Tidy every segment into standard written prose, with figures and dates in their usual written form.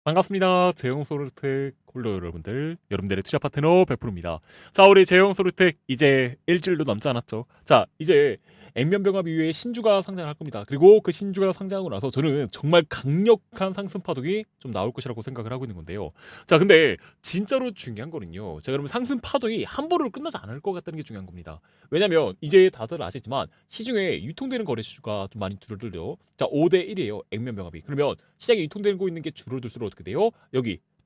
반갑습니다. 제형소르텍 홀더 여러분들의 투자 파트너 100%입니다. 자, 우리 제형소르텍 이제 일주일도 남지 않았죠. 자, 이제 액면병합 이후에 신주가 상장할 겁니다. 그리고 그 신주가 상장하고 나서 저는 정말 강력한 상승 파동이 좀 나올 것이라고 생각을 하고 있는 건데요. 자, 근데 진짜로 중요한 거는요. 자, 그러면 상승 파동이 한 번으로 끝나지 않을 것 같다는 게 중요한 겁니다. 왜냐면 이제 다들 아시지만 시중에 유통되는 거래수가 좀 많이 줄어들죠. 자, 5대 1이에요. 액면병합이. 그러면 시장에 유통되고 있는 게 줄어들수록 어떻게 돼요?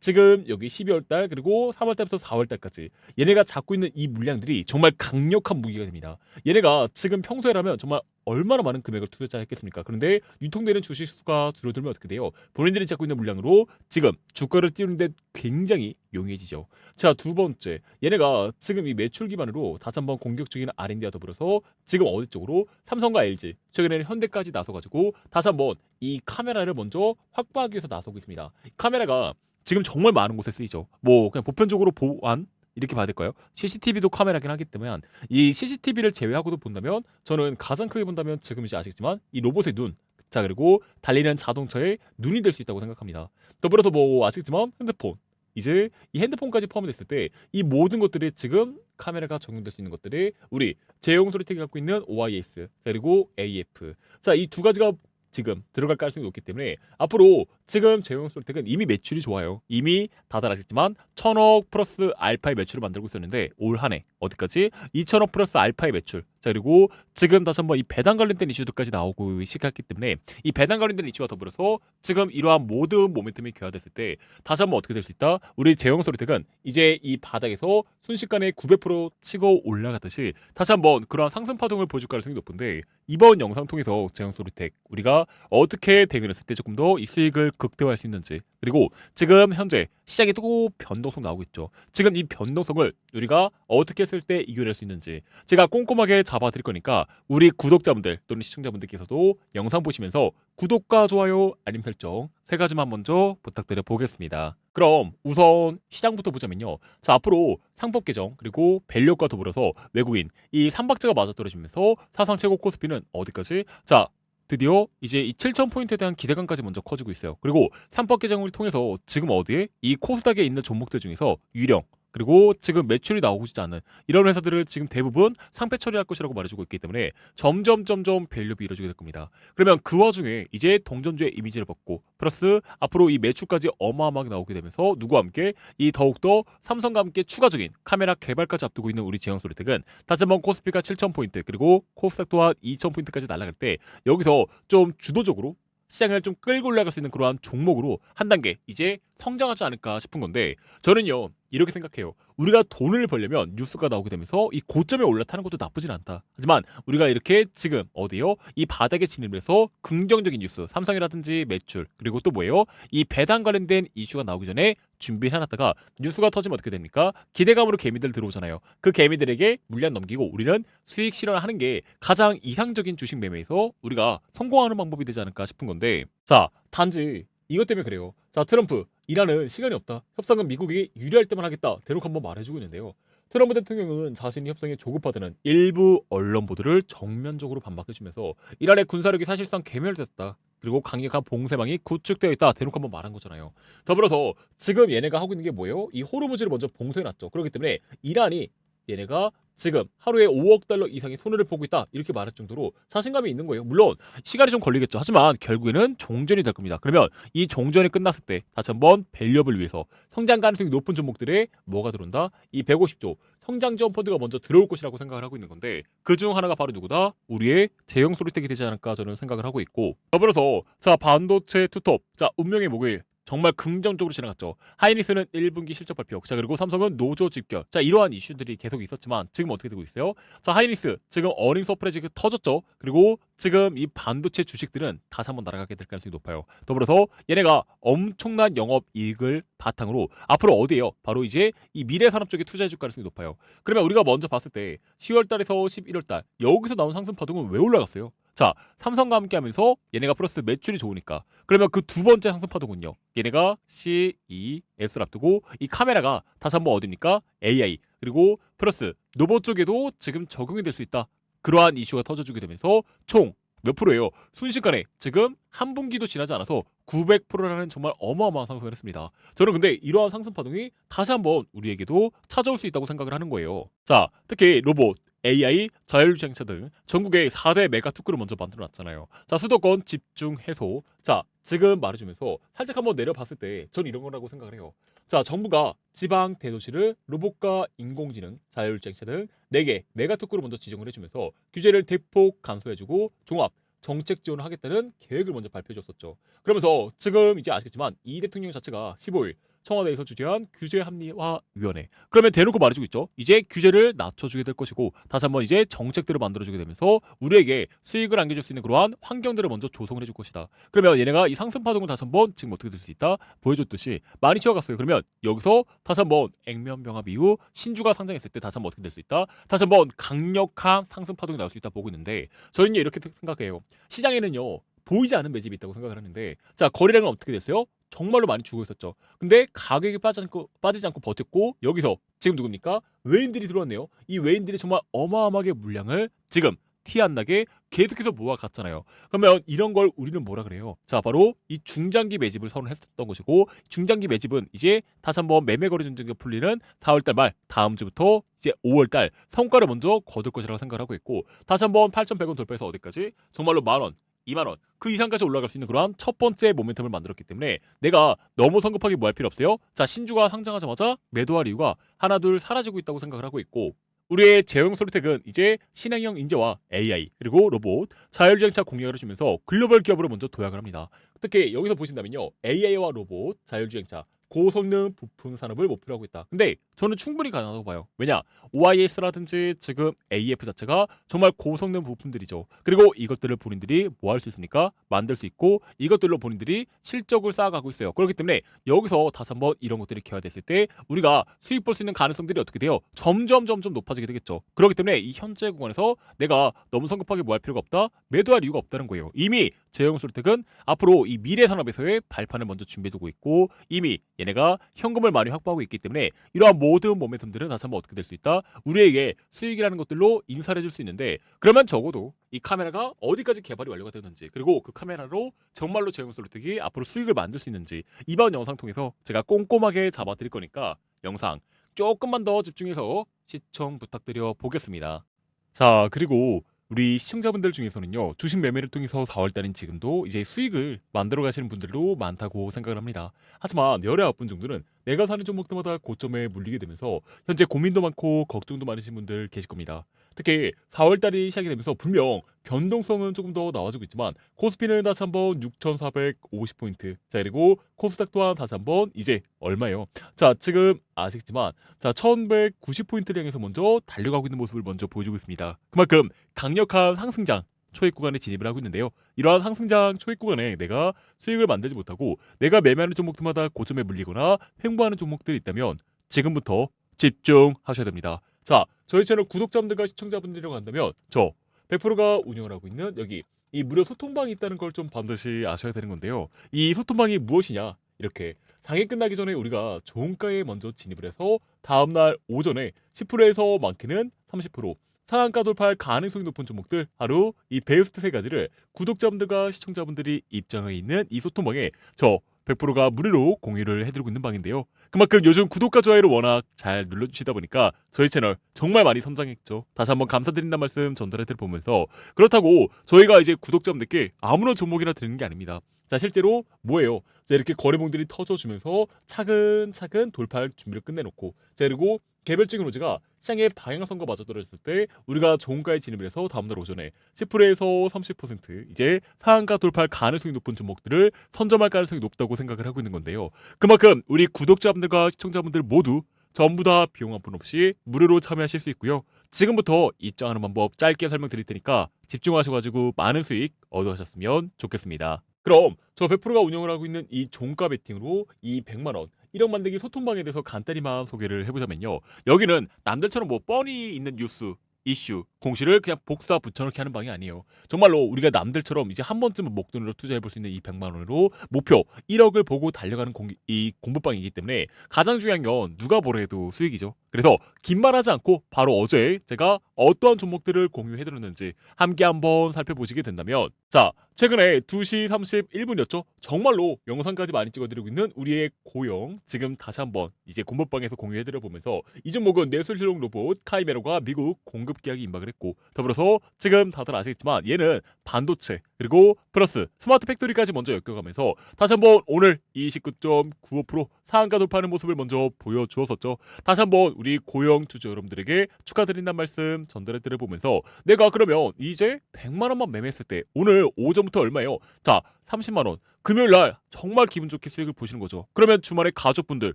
지금 여기 12월 달 그리고 3월 달부터 4월 달까지 얘네가 잡고 있는 이 물량들이 정말 강력한 무기가 됩니다. 얘네가 지금 평소에라면 정말 얼마나 많은 금액을 투자했겠습니까? 그런데 유통되는 주식 수가 줄어들면 어떻게 돼요? 본인들이 잡고 있는 물량으로 지금 주가를 띄우는데 굉장히 용이해지죠. 자, 두 번째, 얘네가 지금 이 매출 기반으로 다시 한번 공격적인 R&D와 더불어서 지금 어디 쪽으로 삼성과 LG, 최근에는 현대까지 나서가지고 다시 한번 이 카메라를 먼저 확보하기 위해서 나서고 있습니다. 카메라가 지금 정말 많은 곳에 쓰이죠. 뭐 그냥 보편적으로 보안 이렇게 봐야 될까요? CCTV도 카메라긴 하기 때문에 이 CCTV를 제외하고도 본다면 저는 가장 크게 본다면 지금 이제 아시겠지만 이 로봇의 눈, 자 그리고 달리는 자동차의 눈이 될 수 있다고 생각합니다. 더불어서 뭐 아시겠지만 핸드폰, 이제 이 핸드폰까지 포함됐을 때 이 모든 것들이 지금 카메라가 적용될 수 있는 것들이 우리 제형 소리텍이 갖고 있는 OIS, 자 그리고 AF, 자 이 두 가지가 지금 들어갈 가능성이 높기 때문에 앞으로 지금 제형 솔텍은 이미 매출이 좋아요. 이미 다들 아시겠지만 1000억 플러스 알파의 매출을 만들고 있었는데 올 한 해 어디까지 2000억 플러스 알파의 매출. 자 그리고 지금 다시 한번 이 배당 관련된 이슈들까지 나오고 시작했기 때문에 이 배당 관련된 이슈와 더불어서 지금 이러한 모든 모멘텀이 교화됐을 때 다시 한번 어떻게 될 수 있다? 우리 제형 솔텍은 이제 이 바닥에서 순식간에 900% 치고 올라갔듯이 다시 한번 그러한 상승 파동을 보여줄 가능성이 높은데 이번 영상 통해서 제형 솔텍 우리가 어떻게 대응했을 때 조금 더 이 수익을 극대화할 수 있는지, 그리고 지금 현재 시장에 또 변동성 나오고 있죠. 지금 이 변동성을 우리가 어떻게 했을 때 이겨낼 수 있는지 제가 꼼꼼하게 잡아드릴 거니까 우리 구독자분들 또는 시청자분들께서도 영상 보시면서 구독과 좋아요, 알림 설정 세 가지만 먼저 부탁드려 보겠습니다. 그럼 우선 시장부터 보자면요. 자, 앞으로 상법 개정 그리고 밸류과 더불어서 외국인 이 삼박자가 맞아떨어지면서 사상 최고 코스피는 어디까지? 자, 드디어 이제 이 7,000포인트에 대한 기대감까지 먼저 커지고 있어요. 그리고 삼법 개정을 통해서 지금 어디에? 이 코스닥에 있는 종목들 중에서 유령, 그리고 지금 매출이 나오고 있지 않은 이런 회사들을 지금 대부분 상패 처리할 것이라고 말해주고 있기 때문에 점점 밸류업이 이루어지게 될 겁니다. 그러면 그 와중에 이제 동전주의 이미지를 벗고 플러스 앞으로 이 매출까지 어마어마하게 나오게 되면서 누구와 함께 이 더욱더 삼성과 함께 추가적인 카메라 개발까지 앞두고 있는 우리 제형소리텍은 다시 한번 코스피가 7,000포인트 그리고 코스닥 또한 2,000포인트까지 날아갈 때 여기서 좀 주도적으로 시장을 좀 끌고 올라갈 수 있는 그러한 종목으로 한 단계 이제 성장하지 않을까 싶은 건데, 저는요 이렇게 생각해요. 우리가 돈을 벌려면 뉴스가 나오게 되면서 이 고점에 올라타는 것도 나쁘진 않다. 하지만 우리가 이렇게 지금 어디요? 이 바닥에 진입해서 긍정적인 뉴스, 삼성이라든지 매출 그리고 또 뭐예요? 이 배당 관련된 이슈가 나오기 전에 준비해놨다가 뉴스가 터지면 어떻게 됩니까? 기대감으로 개미들 들어오잖아요. 그 개미들에게 물량 넘기고 우리는 수익 실현하는 게 가장 이상적인 주식 매매에서 우리가 성공하는 방법이 되지 않을까 싶은 건데, 자 단지 이것 때문에 그래요. 자, 트럼프 일하는 시간이 없다. 협상은 미국이 유리할 때만 하겠다. 대놓고 한번 말해주고 있는데요. 트럼프 대통령은 자신이 협상에 조급하다는 일부 언론 보도를 정면적으로 반박해주면서 이란의 군사력이 사실상 괴멸됐다. 그리고 강력한 봉쇄망이 구축되어 있다. 대놓고 한번 말한 거잖아요. 더불어서 지금 얘네가 하고 있는 게 뭐예요? 이 호르무즈를 먼저 봉쇄해놨죠. 그렇기 때문에 이란이 얘네가 지금 하루에 5억 달러 이상의 손해를 보고 있다 이렇게 말할 정도로 자신감이 있는 거예요. 물론 시간이 좀 걸리겠죠. 하지만 결국에는 종전이 될 겁니다. 그러면 이 종전이 끝났을 때 다시 한번 밸류업을 위해서 성장 가능성이 높은 종목들에 뭐가 들어온다? 이 150조 성장 지원 펀드가 먼저 들어올 것이라고 생각을 하고 있는 건데, 그 중 하나가 바로 누구다? 우리의 제형 소리텍이 되지 않을까 저는 생각을 하고 있고, 더불어서 자 반도체 투톱, 자 운명의 목요일 정말 긍정적으로 지나갔죠. 하이닉스는 1분기 실적 발표, 자 그리고 삼성은 노조 집결, 자 이러한 이슈들이 계속 있었지만 지금 어떻게 되고 있어요? 자 하이닉스 지금 어닝 서프라이즈 터졌죠. 그리고 지금 이 반도체 주식들은 다시 한번 날아가게 될 가능성이 높아요. 더불어서 얘네가 엄청난 영업 이익을 바탕으로 앞으로 어디에요? 바로 이제 이 미래 산업 쪽에 투자해 줄 가능성이 높아요. 그러면 우리가 먼저 봤을 때 10월 달에서 11월 달 여기서 나온 상승 파동은 왜 올라갔어요? 자, 삼성과 함께 하면서 얘네가 플러스 매출이 좋으니까. 그러면 그 두 번째 상승 파동은요. 얘네가 CES를 앞두고 이 카메라가 다시 한번 어딥니까? AI 그리고 플러스 로봇 쪽에도 지금 적용이 될 수 있다. 그러한 이슈가 터져주게 되면서 총 몇 프로예요? 순식간에 지금 한 분기도 지나지 않아서 900%라는 정말 어마어마한 상승을 했습니다. 저는 근데 이러한 상승 파동이 다시 한번 우리에게도 찾아올 수 있다고 생각을 하는 거예요. 자, 특히 로봇, AI, 자율주행차 등 전국에 4대 메가 특구를 먼저 만들어 놨잖아요. 자, 수도권 집중 해소. 자, 지금 말해주면서 살짝 한번 내려봤을 때 전 이런 거라고 생각을 해요. 자, 정부가 지방 대도시를 로봇과 인공지능, 자율주행차 등 4개 메가 특구로 먼저 지정을 해주면서 규제를 대폭 간소해주고 종합 정책 지원을 하겠다는 계획을 먼저 발표해줬었죠. 그러면서 지금 이제 아시겠지만 이 대통령 자체가 15일 청와대에서 주재한 규제합리화위원회, 그러면 대놓고 말해주고 있죠. 이제 규제를 낮춰주게 될 것이고 다시 한번 이제 정책들을 만들어주게 되면서 우리에게 수익을 안겨줄 수 있는 그러한 환경들을 먼저 조성을 해줄 것이다. 그러면 얘네가 이 상승 파동을 다시 한번 지금 어떻게 될 수 있다 보여줬듯이 많이 치어갔어요. 그러면 여기서 다시 한번 액면병합 이후 신주가 상장했을 때 다시 한번 어떻게 될 수 있다, 다시 한번 강력한 상승 파동이 나올 수 있다 보고 있는데, 저희는 이렇게 생각해요. 시장에는요 보이지 않는 매집이 있다고 생각을 하는데, 자, 거래량은 어떻게 됐어요? 정말로 많이 주고 있었죠. 근데 가격이 빠지지 않고 버텼고, 여기서 지금 누굽니까? 외인들이 들어왔네요. 이 외인들이 정말 어마어마하게 물량을 지금 티 안 나게 계속해서 모아갔잖아요. 그러면 이런 걸 우리는 뭐라 그래요? 자, 바로 이 중장기 매집을 선언했었던 것이고, 중장기 매집은 이제 다시 한번 매매 거래 전쟁이 풀리는 4월달 말 다음 주부터 이제 5월달 성과를 먼저 거둘 것이라고 생각을 하고 있고, 다시 한번 8,100원 돌파해서 어디까지? 정말로 만원, 2만원 그 이상까지 올라갈 수 있는 그러한 첫 번째 모멘텀을 만들었기 때문에 내가 너무 성급하게 뭐 할 필요 없어요. 자, 신주가 상장하자마자 매도할 이유가 하나둘 사라지고 있다고 생각을 하고 있고, 우리의 제형 소리텍은 이제 신행형 인재와 AI 그리고 로봇, 자율주행차 공략을 해주면서 글로벌 기업으로 먼저 도약을 합니다. 특히 여기서 보신다면요, AI와 로봇, 자율주행차, 고성능 부품 산업을 목표로 하고 있다. 근데 저는 충분히 가능하다고 봐요. 왜냐? OIS라든지 지금 AF 자체가 정말 고성능 부품들이죠. 그리고 이것들을 본인들이 뭐 할 수 있습니까? 만들 수 있고, 이것들로 본인들이 실적을 쌓아가고 있어요. 그렇기 때문에 여기서 다시 한번 이런 것들이 기여됐을 때 우리가 수익 볼 수 있는 가능성들이 어떻게 돼요? 점점 높아지게 되겠죠. 그렇기 때문에 이 현재 구간에서 내가 너무 성급하게 뭐 할 필요가 없다, 매도할 이유가 없다는 거예요. 이미 제형솔텍은 앞으로 이 미래 산업에서의 발판을 먼저 준비해두고 있고, 이미 얘네가 현금을 많이 확보하고 있기 때문에 이러한 모든 모멘텀들은 다시 한번 어떻게 될 수 있다, 우리에게 수익이라는 것들로 인사를 해줄 수 있는데, 그러면 적어도 이 카메라가 어디까지 개발이 완료가 되는지, 그리고 그 카메라로 정말로 제형솔텍이 앞으로 수익을 만들 수 있는지 이번 영상 통해서 제가 꼼꼼하게 잡아드릴 거니까 영상 조금만 더 집중해서 시청 부탁드려 보겠습니다. 자, 그리고 우리 시청자분들 중에서는요, 주식 매매를 통해서 4월달인 지금도 이제 수익을 만들어 가시는 분들도 많다고 생각을 합니다. 하지만 열의 9분 정도는 내가 사는 종목들마다 고점에 물리게 되면서 현재 고민도 많고 걱정도 많으신 분들 계실 겁니다. 특히 4월달이 시작이 되면서 분명 변동성은 조금 더 나와주고 있지만 코스피는 다시 한번 6,450포인트, 자, 그리고 코스닥 또한 다시 한번 이제 얼마예요? 자, 지금 아시겠지만 자, 1,190포인트를 향해서 먼저 달려가고 있는 모습을 먼저 보여주고 있습니다. 그만큼 강력한 상승장 초입 구간에 진입을 하고 있는데요. 이러한 상승장 초입 구간에 내가 수익을 만들지 못하고 내가 매매하는 종목들마다 고점에 물리거나 횡보하는 종목들이 있다면 지금부터 집중하셔야 됩니다. 자, 저희 채널 구독자분들과 시청자분들이라고 한다면 저 100%가 운영을 하고 있는 여기 이 무료 소통방이 있다는 걸 좀 반드시 아셔야 되는 건데요. 이 소통방이 무엇이냐? 이렇게 장이 끝나기 전에 우리가 종가에 먼저 진입을 해서 다음날 오전에 10%에서 많게는 30% 상한가 돌파할 가능성이 높은 종목들 하루 이 베스트 3가지를 구독자분들과 시청자분들이 입장해 있는 이 소통방에 저 100%가 무료로 공유를 해드리고 있는 방인데요. 그만큼 요즘 구독과 좋아요를 워낙 잘 눌러주시다 보니까 저희 채널 정말 많이 성장했죠. 다시 한번 감사드린다는 말씀 전달해드려 보면서, 그렇다고 저희가 이제 구독자분들께 아무런 종목이나 드리는 게 아닙니다. 자, 실제로 뭐예요? 자, 이렇게 거래봉들이 터져주면서 차근차근 돌파할 준비를 끝내놓고, 자, 그리고 개별적인 로즈가 시장의 방향성과 맞아떨어졌을 때 우리가 종가에 진입을 해서 다음날 오전에 10%에서 30% 이제 상한가 돌파할 가능성이 높은 종목들을 선점할 가능성이 높다고 생각을 하고 있는 건데요. 그만큼 우리 구독자분들과 시청자분들 모두 전부 다 비용 한 푼 없이 무료로 참여하실 수 있고요. 지금부터 입장하는 방법 짧게 설명드릴 테니까 집중하셔가지고 많은 수익 얻어가셨으면 좋겠습니다. 그럼 저 100%가 운영을 하고 있는 이 종가 베팅으로 이 100만원 1억 만들기 소통방에 대해서 간단히만 소개를 해보자면요, 여기는 남들처럼 뭐 뻔히 있는 뉴스, 이슈, 공시를 그냥 복사 붙여넣기 하는 방이 아니에요. 정말로 우리가 남들처럼 이제 한 번쯤은 목돈으로 투자해볼 수 있는 이 100만 원으로 목표 1억을 보고 달려가는 이 공부방이기 때문에 가장 중요한 건 누가 뭐래도 수익이죠. 그래서 긴 말하지 않고 바로 어제 제가 어떠한 종목들을 공유해드렸는지 함께 한번 살펴보시게 된다면, 자, 최근에 2시 31분이었죠. 정말로 영상까지 많이 찍어드리고 있는 우리의 고영, 지금 다시 한번 이제 공부방에서 공유해드려 보면서 이 종목은 내술형 로봇 카이메라가 미국 공급 계약이 임박을 했고, 더불어서 지금 다들 아시겠지만 얘는 반도체 그리고 플러스 스마트 팩토리까지 먼저 엮여가면서 다시 한번 오늘 29.95% 상한가 돌파하는 모습을 먼저 보여주었었죠. 다시 한번 우리 고영 투자 여러분들에게 축하드린다는 말씀 전달해드려 보면서, 내가 그러면 이제 100만 원만 매매했을 때 오늘 오전부터 얼마예요? 자, 30만 원. 금요일날 정말 기분 좋게 수익을 보시는 거죠. 그러면 주말에 가족분들,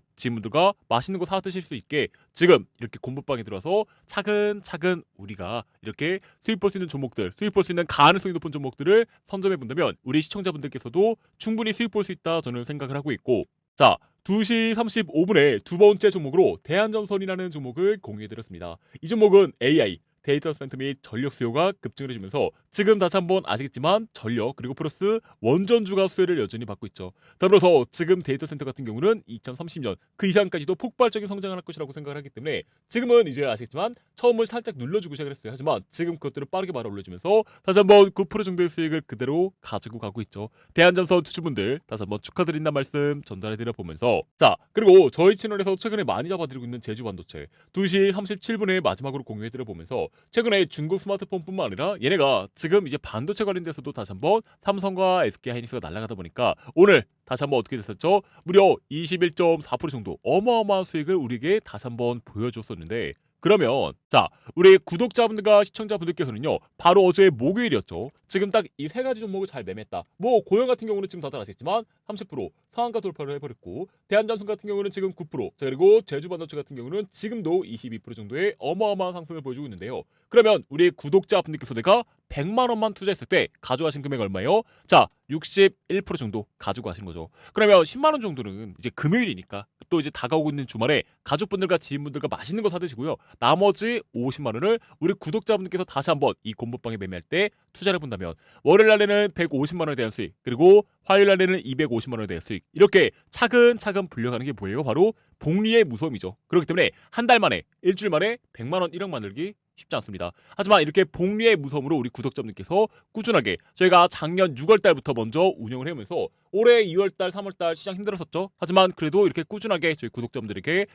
지인분들과 맛있는 거 사 드실 수 있게 지금 이렇게 공부방에 들어서 차근차근 우리가 이렇게 수익 볼 수 있는 종목들, 수익 볼 수 있는 가능성이 높은 종목들을 선점해 본다면 우리 시청자분들께서도 충분히 수익 볼 수 있다 저는 생각을 하고 있고, 자, 2시 35분에 두 번째 종목으로 대한전선이라는 종목을 공유해드렸습니다. 이 종목은 AI, 데이터 센터 및 전력 수요가 급증을 해주면서 지금 다시 한번 아시겠지만 전력 그리고 플러스 원전주가 수혜를 여전히 받고 있죠. 더불어서 지금 데이터 센터 같은 경우는 2030년 그 이상까지도 폭발적인 성장을 할 것이라고 생각을 하기 때문에 지금은 이제 아시겠지만 처음을 살짝 눌러주고 시작을 했어요. 하지만 지금 그것들을 빠르게 말아 올려주면서 다시 한번 9% 정도의 수익을 그대로 가지고 가고 있죠. 대한전선 투주분들 다시 한번 축하드린다는 말씀 전달해드려 보면서, 자, 그리고 저희 채널에서 최근에 많이 잡아드리고 있는 제주반도체 2시 37분에 마지막으로 공유해드려 보면서 최근에 중국 스마트폰뿐만 아니라 얘네가 지금 이제 반도체 관련돼서도 다시 한번 삼성과 SK 하이닉스가 날아가다 보니까 오늘 다시 한번 어떻게 됐었죠? 무려 21.4% 정도 어마어마한 수익을 우리에게 다시 한번 보여줬었는데, 그러면 자, 우리 구독자분들과 시청자분들께서는요 바로 어제 목요일이었죠. 지금 딱 이 세 가지 종목을 잘 매매했다. 뭐 고영 같은 경우는 지금 다들 아시겠지만 30% 상한가 돌파를 해버렸고, 대한전선 같은 경우는 지금 9%, 자, 그리고 제주반도체 같은 경우는 지금도 22% 정도의 어마어마한 상승을 보여주고 있는데요. 그러면 우리 구독자분들께서 내가 100만 원만 투자했을 때 가져가신 금액 얼마예요? 자, 61% 정도 가지고 가신 거죠. 그러면 10만 원 정도는 이제 금요일이니까 또 이제 다가오고 있는 주말에 가족분들과 지인분들과 맛있는 거 사드시고요. 나머지 50만 원을 우리 구독자분들께서 다시 한번 이 공부방에 매매할 때 투자를 해본다면 월요일 날에는 150만 원에 대한 수익, 그리고 화요일 날에는 250만 원에 대한 수익, 이렇게 차근차근 불려가는 게 뭐예요? 바로 복리의 무서움이죠. 그렇기 때문에 한 달 만에, 일주일 만에 100만 원 1억 만들기 쉽지 않습니다. 하지만 이렇게 복리의 무서움으로 우리 구독자분들께서 꾸준하게, 저희가 작년 6월 달부터 먼저 운영을 해오면서 올해 2월 달, 3월 달 시장 힘들었었죠. 하지만 그래도 이렇게 꾸준하게 저희 구독자분들에게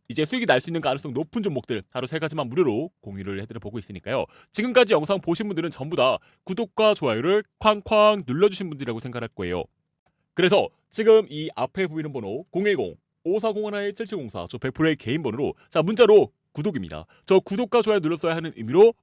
이제 수익이 날 수 있는 가능성 높은 종목들 하루 세 가지만 무료로 공유를 해드려 보고 있으니까요. 지금까지 영상 보신 분들은 전부 다 구독과 좋아요를 쾅쾅 눌러주신 분들이라고 생각할 거예요. 그래서 지금 이 앞에 보이는 번호 010-5401-7704 저 100%의 개인 번호로, 자, 문자로 구독입니다. 저 구독과 좋아요 눌렀어야 하는 의미로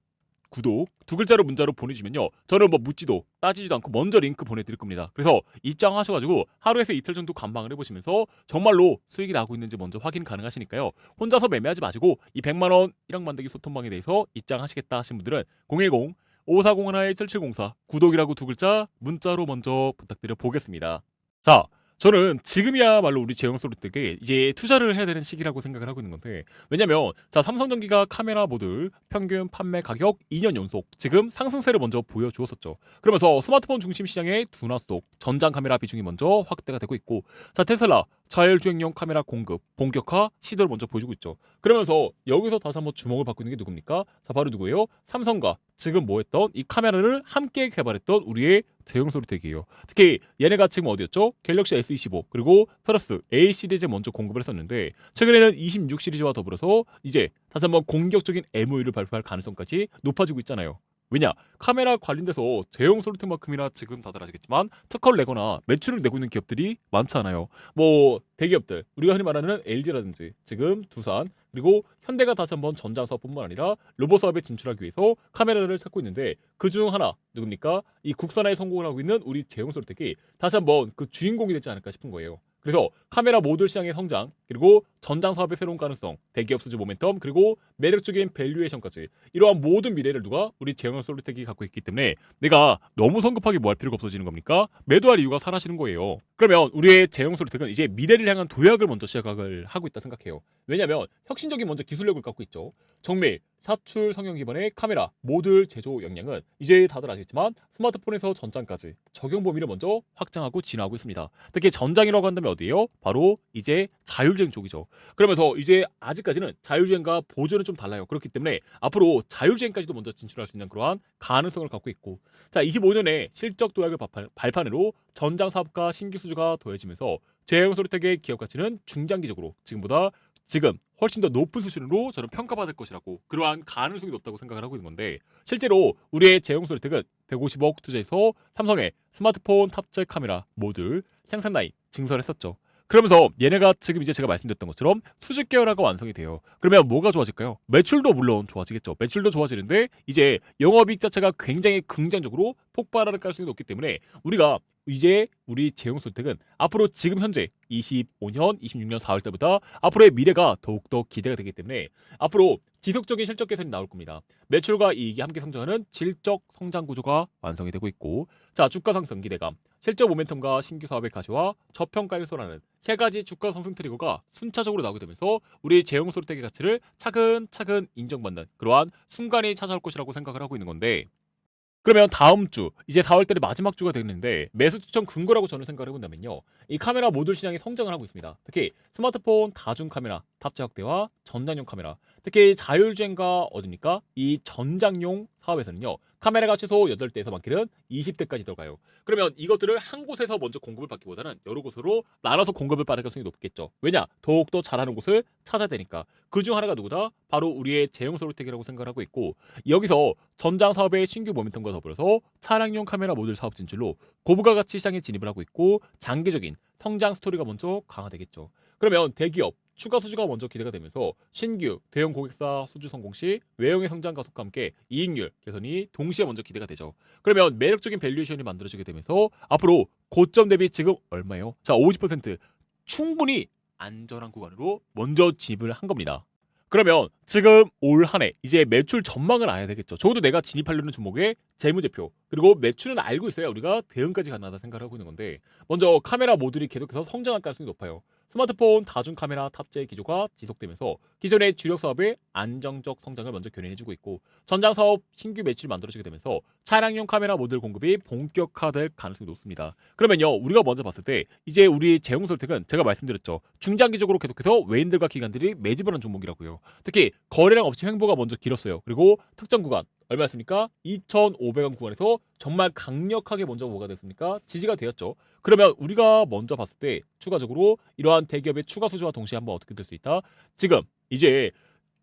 구독 두 글자로 문자로 보내주면요, 저는 뭐 묻지도 따지지도 않고 먼저 링크 보내드릴 겁니다. 그래서 입장하셔가지고 하루에서 이틀 정도 감방을 해보시면서 정말로 수익이 나고 있는지 먼저 확인 가능하시니까요. 혼자서 매매하지 마시고 이 100만 원 1억 만들기 소통방에 대해서 입장하시겠다 하신 분들은 010-5401-7704 구독이라고 두 글자 문자로 먼저 부탁드려 보겠습니다. 자, 저는 지금이야말로 우리 제형솔루텍에 이제 투자를 해야 되는 시기라고 생각을 하고 있는 건데, 왜냐면 자, 삼성전기가 카메라 모듈 평균 판매 가격 2년 연속 지금 상승세를 먼저 보여주었었죠. 그러면서 스마트폰 중심 시장의 둔화 속 전장 카메라 비중이 먼저 확대가 되고 있고, 자, 테슬라 자율주행용 카메라 공급 본격화 시도를 먼저 보여주고 있죠. 그러면서 여기서 다시 한번 주목을 받고 있는 게 누굽니까? 자, 바로 누구예요? 삼성과 지금 뭐 했던 이 카메라를 함께 개발했던 우리의 제형솔루텍이에요. 특히 얘네가 지금 어디였죠? 갤럭시 S25 그리고 플러스 A 시리즈에 먼저 공급을 했었는데, 최근에는 26 시리즈와 더불어서 이제 다시 한번 공격적인 MOU를 발표할 가능성까지 높아지고 있잖아요. 왜냐? 카메라 관련돼서 제형 솔루텍만큼이나 지금 다들 아시겠지만 특허를 내거나 매출을 내고 있는 기업들이 많지 않아요. 뭐 대기업들, 우리가 흔히 말하는 LG라든지 지금 두산, 그리고 현대가 다시 한번 전자 사업뿐만 아니라 로봇 사업에 진출하기 위해서 카메라를 찾고 있는데, 그중 하나 누굽니까? 이 국산화에 성공을 하고 있는 우리 제형 솔루텍이 다시 한번 그 주인공이 되지 않을까 싶은 거예요. 그래서 카메라 모듈 시장의 성장, 그리고 전장 사업의 새로운 가능성, 대기업 수주 모멘텀, 그리고 매력적인 밸류에이션까지, 이러한 모든 미래를 누가? 우리 제형 솔루텍이 갖고 있기 때문에 내가 너무 성급하게 뭐 할 필요가 없어지는 겁니까? 매도할 이유가 사라지는 거예요. 그러면 우리의 제형 솔루텍은 이제 미래를 향한 도약을 먼저 시작을 하고 있다 생각해요. 왜냐하면 혁신적인 먼저 기술력을 갖고 있죠. 정밀 사출 성형 기반의 카메라 모듈 제조 역량은 이제 다들 아시겠지만 스마트폰에서 전장까지 적용 범위를 먼저 확장하고 진화하고 있습니다. 특히 전장이라고 한다면 어디예요? 바로 이제 자율주행 쪽이죠. 그러면서 이제 아직까지는 자율주행과 보조는 좀 달라요. 그렇기 때문에 앞으로 자율주행까지도 먼저 진출할 수 있는 그러한 가능성을 갖고 있고, 자 25년에 실적 도약을 발판으로 전장 사업과 신규 수주가 더해지면서 제형소리텍의 기업 가치는 중장기적으로 지금 훨씬 더 높은 수준으로 저는 평가받을 것이라고, 그러한 가능성이 높다고 생각을 하고 있는 건데, 실제로 우리의 제형소리텍은 150억 투자해서 삼성의 스마트폰 탑재 카메라 모듈 생산 라인 증설했었죠. 그러면서 얘네가 지금 이제 제가 말씀드렸던 것처럼 수직 계열화가 완성이 돼요. 그러면 뭐가 좋아질까요? 매출도 물론 좋아지겠죠. 매출도 좋아지는데 이제 영업이익 자체가 굉장히 긍정적으로 폭발하는 가능성이 높기 때문에 우리가 이제 우리 제형소택은 앞으로 지금 현재 25년, 26년 4월 달보다 앞으로의 미래가 더욱더 기대가 되기 때문에 앞으로 지속적인 실적 개선이 나올 겁니다. 매출과 이익이 함께 성장하는 질적 성장 구조가 완성이 되고 있고, 자 주가 상승 기대감, 실적 모멘텀과 신규 사업의 가시와 저평가 요소라는 세 가지 주가 상승 트리거가 순차적으로 나오게 되면서 우리 제형소택의 가치를 차근차근 인정받는 그러한 순간이 찾아올 것이라고 생각을 하고 있는 건데, 그러면 다음 주 이제 4월 달의 마지막 주가 되는데 매수 추천 근거라고 저는 생각을 해본다면요, 이 카메라 모듈 시장이 성장을 하고 있습니다. 특히 스마트폰 다중 카메라 탑재 확대와 전장용 카메라, 특히 자율주행과 어딥니까 이 전장용 사업에서는요 카메라가 최소 8대에서 많게는 20대까지 들어가요. 그러면 이것들을 한 곳에서 먼저 공급을 받기보다는 여러 곳으로 나눠서 공급을 받을 가능성이 높겠죠. 왜냐? 더욱더 잘하는 곳을 찾아야 되니까. 그중 하나가 누구다? 바로 우리의 제형소리텍이라고 생각을 하고 있고, 여기서 전장 사업의 신규 모멘텀과 더불어서 차량용 카메라 모듈 사업 진출로 고부가 가치 시장에 진입을 하고 있고, 장기적인 성장 스토리가 먼저 강화되겠죠. 그러면 대기업 추가 수주가 먼저 기대가 되면서 신규 대형 고객사 수주 성공 시 외형의 성장 가속과 함께 이익률 개선이 동시에 먼저 기대가 되죠. 그러면 매력적인 밸류에이션이 만들어지게 되면서 앞으로 고점 대비 지금 얼마예요? 자 50% 충분히 안전한 구간으로 먼저 진입을 한 겁니다. 그러면 지금 올 한 해 이제 매출 전망을 알아야 되겠죠. 적어도 내가 진입하려는 종목의 재무제표 그리고 매출은 알고 있어야 우리가 대응까지 가능하다 생각을 하고 있는 건데, 먼저 카메라 모듈이 계속해서 성장할 가능성이 높아요. 스마트폰 다중 카메라 탑재 기조가 지속되면서 기존의 주력 사업의 안정적 성장을 먼저 견인해주고 있고, 전장 사업 신규 매출이 만들어지게 되면서 차량용 카메라 모듈 공급이 본격화될 가능성이 높습니다. 그러면요 우리가 먼저 봤을 때 이제 우리 제형솔텍은 제가 말씀드렸죠, 중장기적으로 계속해서 외인들과 기관들이 매집을 한 종목이라고요. 특히 거래량 업체 횡보가 먼저 길었어요. 그리고 특정 구간 얼마였습니까? 2,500원 구간에서 정말 강력하게 먼저 뭐가 됐습니까? 지지가 되었죠. 그러면 우리가 먼저 봤을 때 추가적으로 이러한 대기업의 추가 수주와 동시에 한번 어떻게 될 수 있다? 지금 이제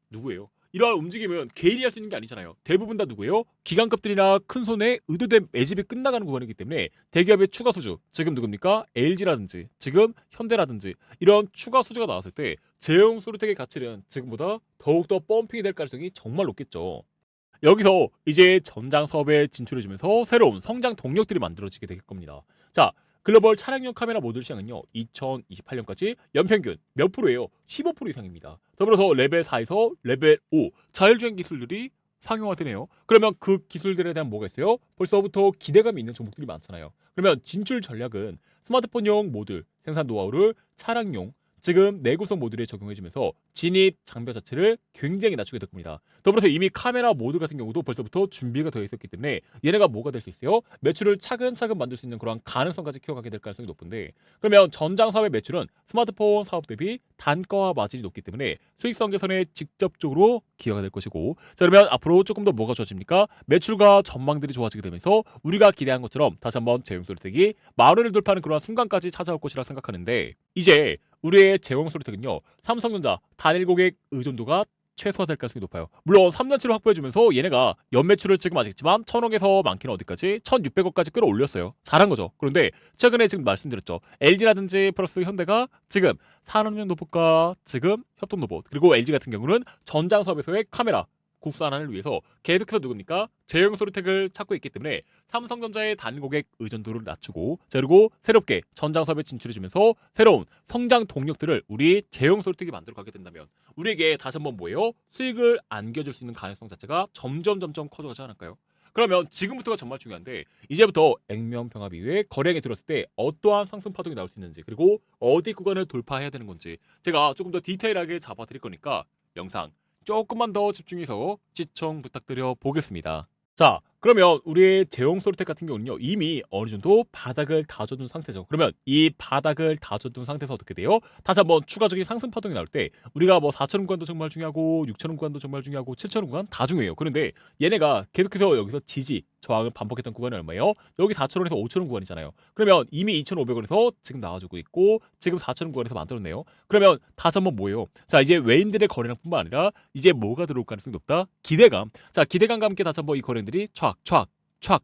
누구예요? 이러한 움직임은 개인이 할 수 있는 게 아니잖아요. 대부분 다 누구예요? 기관급들이나 큰 손에 의도된 매집이 끝나가는 구간이기 때문에 대기업의 추가 수주, 지금 누굽니까? LG라든지 지금 현대라든지 이런 추가 수주가 나왔을 때 제형소르텍의 가치는 지금보다 더욱더 펌핑이 될 가능성이 정말 높겠죠. 여기서 이제 전장 사업에 진출해주면서 새로운 성장 동력들이 만들어지게 될 겁니다. 자, 글로벌 차량용 카메라 모듈 시장은요 2028년까지 연평균 몇 프로예요? 15% 이상입니다. 더불어서 레벨 4에서 레벨 5 자율주행 기술들이 상용화되네요. 그러면 그 기술들에 대한 뭐가 있어요? 벌써부터 기대감이 있는 종목들이 많잖아요. 그러면 진출 전략은 스마트폰용 모듈 생산 노하우를 차량용 지금 내구성 모듈에 적용해주면서 진입 장벽 자체를 굉장히 낮추게 될 겁니다. 더불어서 이미 카메라 모듈 같은 경우도 벌써부터 준비가 되어 있었기 때문에 얘네가 뭐가 될 수 있어요? 매출을 차근차근 만들 수 있는 그런 가능성까지 키워가게 될 가능성이 높은데, 그러면 전장 사업의 매출은 스마트폰 사업 대비 단가와 마진이 높기 때문에 수익성 개선에 직접적으로 기여가 될 것이고, 자 그러면 앞으로 조금 더 뭐가 좋아집니까? 매출과 전망들이 좋아지게 되면서 우리가 기대한 것처럼 다시 한번 제형소리텍이 만 원을 돌파하는 그런 순간까지 찾아올 것이라 생각하는데, 이제 우리의 제형소리텍은요 삼성전자 단일 고객 의존도가 최소화될 가능성이 높아요. 물론 3년치를 확보해주면서 얘네가 연매출을 지금 아시겠지만 1,000억에서 많게는 어디까지 1,600억까지 끌어올렸어요. 잘한 거죠. 그런데 최근에 지금 말씀드렸죠, LG라든지 플러스 현대가 지금 산업용 노트북과 지금 협동 노트, 그리고 LG 같은 경우는 전장 사업에서의 카메라 국산화를 위해서 계속해서 누굽니까? 제형소리텍을 찾고 있기 때문에 삼성전자의 단고객 의존도를 낮추고, 그리고 새롭게 전장 사업에 진출해주면서 새로운 성장 동력들을 우리 제형소리텍이 만들어 가게 된다면 우리에게 다시 한번 뭐예요? 수익을 안겨줄 수 있는 가능성 자체가 점점 커져가지 않을까요? 그러면 지금부터가 정말 중요한데, 이제부터 액면평합 이후에 거래량이 들었을 때 어떠한 상승 파동이 나올 수 있는지, 그리고 어디 구간을 돌파해야 되는 건지 제가 조금 더 디테일하게 잡아드릴 거니까 영상 조금만 더 집중해서 시청 부탁드려 보겠습니다. 자, 그러면 우리의 제형 소리텍 같은 경우는요, 이미 어느 정도 바닥을 다져둔 상태죠. 그러면 이 바닥을 다져둔 상태에서 어떻게 돼요? 다시 한번 추가적인 상승 파동이 나올 때 우리가 뭐 4,000원 구간도 정말 중요하고 6,000원 구간도 정말 중요하고 7,000원 구간 다 중요해요. 그런데 얘네가 계속해서 여기서 지지, 저항을 반복했던 구간이 얼마예요? 여기 4,000원에서 5,000원 구간이잖아요. 그러면 이미 2,500원에서 지금 나와주고 있고 지금 4,000원 구간에서 만들었네요. 그러면 다시 한번 뭐예요? 자, 이제 외인들의 거래량 뿐만 아니라 이제 뭐가 들어올 가능성이 높다? 기대감. 자, 기대감과 함께 다시 한번 이 거래들이 촥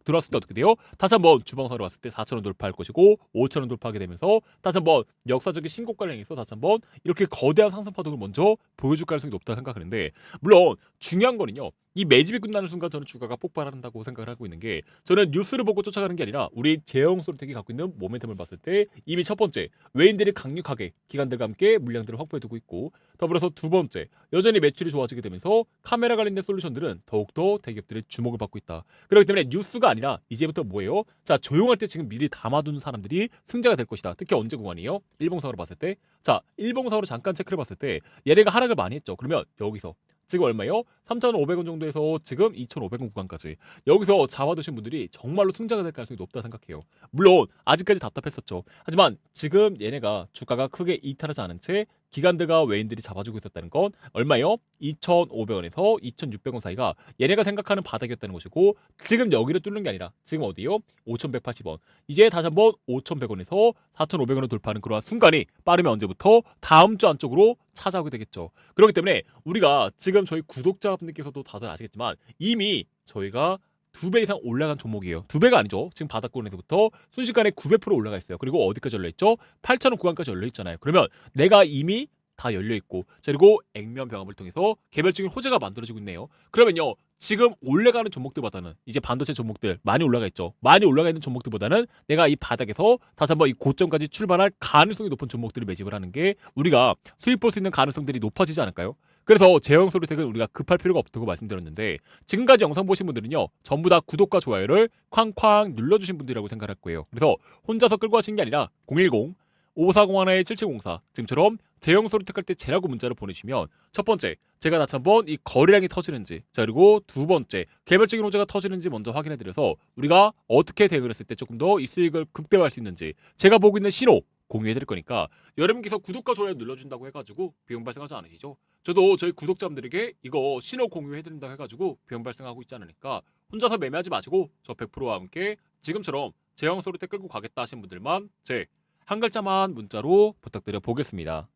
들어왔을 때 어떻게 돼요? 다시 한번 주방사로 왔을 때 4,000원 돌파할 것이고 5,000원 돌파하게 되면서 다시 한번 역사적인 신고가를 향해서 다시 한번 이렇게 거대한 상승 파동을 먼저 보여줄 가능성이 높다 생각하는데, 물론 중요한 거는요, 이 매집이 끝나는 순간 저는 주가가 폭발한다고 생각을 하고 있는 게, 저는 뉴스를 보고 쫓아가는 게 아니라 우리 제형 소리텍이 갖고 있는 모멘텀을 봤을 때 이미 첫 번째, 외인들이 강력하게 기관들과 함께 물량들을 확보해두고 있고, 더불어서 두 번째, 여전히 매출이 좋아지게 되면서 카메라 관련된 솔루션들은 더욱더 대기업들의 주목을 받고 있다. 그렇기 때문에 뉴스가 아니라 이제부터 뭐예요? 자, 조용할 때 지금 미리 담아두는 사람들이 승자가 될 것이다. 특히 언제 구간이에요? 일봉상으로 봤을 때. 자, 일봉상으로 잠깐 체크를 봤을 때 얘네가 하락을 많이 했죠. 그러면 여기서 지금 얼마예요? 3,500원 정도에서 지금 2,500원 구간까지 여기서 잡아두신 분들이 정말로 승자가 될 가능성이 높다 생각해요. 물론 아직까지 답답했었죠. 하지만 지금 얘네가 주가가 크게 이탈하지 않은 채 기관들과 외인들이 잡아주고 있었다는 건 얼마예요? 2,500원에서 2,600원 사이가 얘네가 생각하는 바닥이었다는 것이고, 지금 여기를 뚫는 게 아니라 지금 어디요? 5,180원. 이제 다시 한번 5,100원에서 4,500원을 돌파하는 그러한 순간이 빠르면 언제부터? 다음 주 안쪽으로 찾아오게 되겠죠. 그렇기 때문에 우리가 지금 저희 구독자분들께서도 다들 아시겠지만 이미 저희가 2배 이상 올라간 종목이에요. 2배가 아니죠. 지금 바닥권에서부터 순식간에 900% 올라가 있어요. 그리고 어디까지 열려있죠? 8,000원 구간까지 열려있잖아요. 그러면 내가 이미 다 열려있고, 자, 그리고 액면 병합을 통해서 개별적인 호재가 만들어지고 있네요. 그러면요, 지금 올라가는 종목들보다는 이제 반도체 종목들 많이 올라가 있죠. 많이 올라가 있는 종목들보다는 내가 이 바닥에서 다시 한번 이 고점까지 출발할 가능성이 높은 종목들을 매집을 하는 게 우리가 수익 볼 수 있는 가능성들이 높아지지 않을까요? 그래서 제형 소리텍은 우리가 급할 필요가 없다고 말씀드렸는데, 지금까지 영상 보신 분들은요, 전부 다 구독과 좋아요를 쾅쾅 눌러주신 분들이라고 생각할 거예요. 그래서 혼자서 끌고 가신 게 아니라 010 5401-7704 지금처럼 제형 소리텍 할 때 제라고 문자를 보내주시면, 첫 번째, 제가 다시 한번 이 거래량이 터지는지, 자, 그리고 두 번째, 개별적인 호재가 터지는지 먼저 확인해드려서 우리가 어떻게 대응을 했을 때 조금 더 이 수익을 극대화할 수 있는지 제가 보고 있는 신호 공유해드릴 거니까, 여러분께서 구독과 좋아요 눌러준다고 해가지고 비용 발생하지 않으시죠? 저도 저희 구독자분들에게 이거 신호 공유해드린다고 해가지고 비용 발생하고 있지 않으니까 혼자서 매매하지 마시고 저 100%와 함께 지금처럼 제형 소리텍 끌고 가겠다 하신 분들만 제 한 글자만 문자로 부탁드려 보겠습니다.